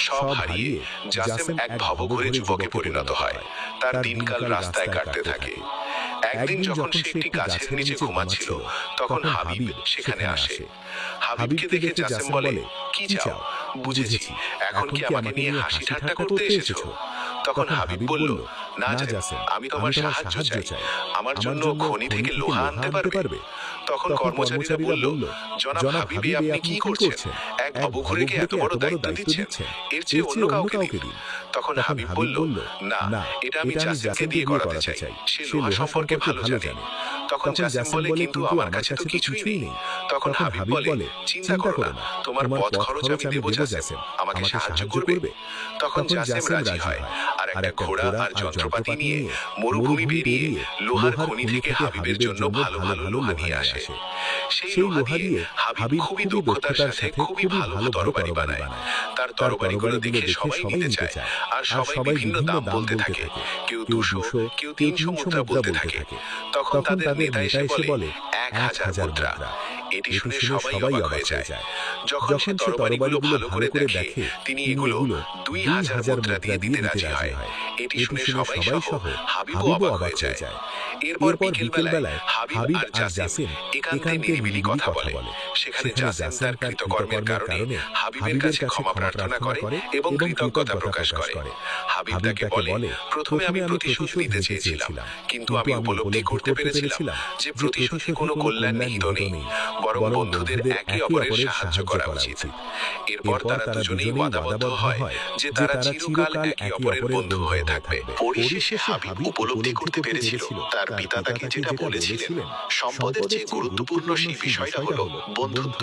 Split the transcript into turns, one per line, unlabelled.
সব হারিয়ে জাসেম এক ভবঘুরে যুবকে পরিণত হয়। তার দিনকাল রাস্তায় কাটতে থাকে। একদিন যখন সে একটি গাছের নিচে ঘুমাচ্ছিল, তখন হাবিব সেখানে আসে। হাবিবকে দেখে জাসেম বলে, কি চাও? বুঝেছি, এখন কি আমাকে নিয়ে হাসি ঠাট্টা করতে এসেছো? তখন হাবিব বলল, না জাসেম, আমি তোমার সাহায্য চাই। আমার জন্য খনি থেকে লোহা আনতে পারবে? তখন কর্মচারীরা বলল, জনাব হাবিব, আপনি কি করছেন? এক ভবঘুরেকে এত বড় দায়িত্ব দিচ্ছেন? এর চেয়ে অন্য কাউকে দিন। তখন হাবিব বলল, না, এটা আমি জাসেমকে দিয়ে করাতে চাই, সে লোহা সম্পর্কে ভালো জানে। তখন জাসেম বলে, কিন্তু আমার কাছে তো কিছুই নেই। তখন হাবিব বলে, চিন্তা করো না, তোমার পথ খরচ আমি দেব জাসেম, আমাকে সাহায্য করবে? তখন জাসেম রাজি হয়, আর একটা ঘোড়া আর যন্ত্রপাতি নিয়ে মরুভূমি পেরিয়ে লোহার খনি থেকে হাবিবের জন্য ভালো ভালো লোহা নিয়ে আসে। সেই লোহা দিয়ে হাবিব খুবই দক্ষতার সাথে খুবই ভালো তরবারি বানায়। তার তরবারিগুলো দেখে সবাই নিতে চায়, আর সবাই বিভিন্ন দাম বলতে থাকে। কেউ 200, কেউ 300 মুদ্রা বলতে থাকে। তখন তাদের নেতা এসে বলে, 1000 মুদ্রা। এটি শুনে সবাই অবাক হয়ে যায়। যখন সে তরবারিগুলো ভালো করে দেখে, তিনি এগুলো 2000 মুদ্রা দিয়ে দিতে রাজি হয়। এটি শুনে সবাই সহ হাবিবও অবাক হয়ে যায়। এরপর বিকেলবেলায় হাবিব আর জাসেম একান্তে নিরিবিলি কথা বলে। সেখানে জাসেম তার কৃতকর্মের কারণে হাবিবের কাছে ক্ষমা প্রার্থনা করে এবং কৃতজ্ঞতা প্রকাশ করে। হাবিব তাকে বলে, প্রথমে আমি প্রতিশোধ নিতে চেয়েছিলাম, কিন্তু আমি উপলব্ধি করতে পেরেছিলাম যে প্রতিশোধে কোনো কল্যাণ নিহিত নেই, বরং বন্ধুদের একে অপরের সাহায্য করা উচিত। এরপর তারা দুজনেই ওয়াদাবদ্ধ হয় যে তারা চিরকাল একে অপরের বন্ধু হয়ে থাকবে। পরিশেষে হাবিব উপলব্ধি করতে পেরেছিল তার পিতা তাকে যেটা বলেছিলেন, সম্পদের চেয়ে গুরুত্বপূর্ণ সেই বিষয়টা হলো বন্ধুত্ব।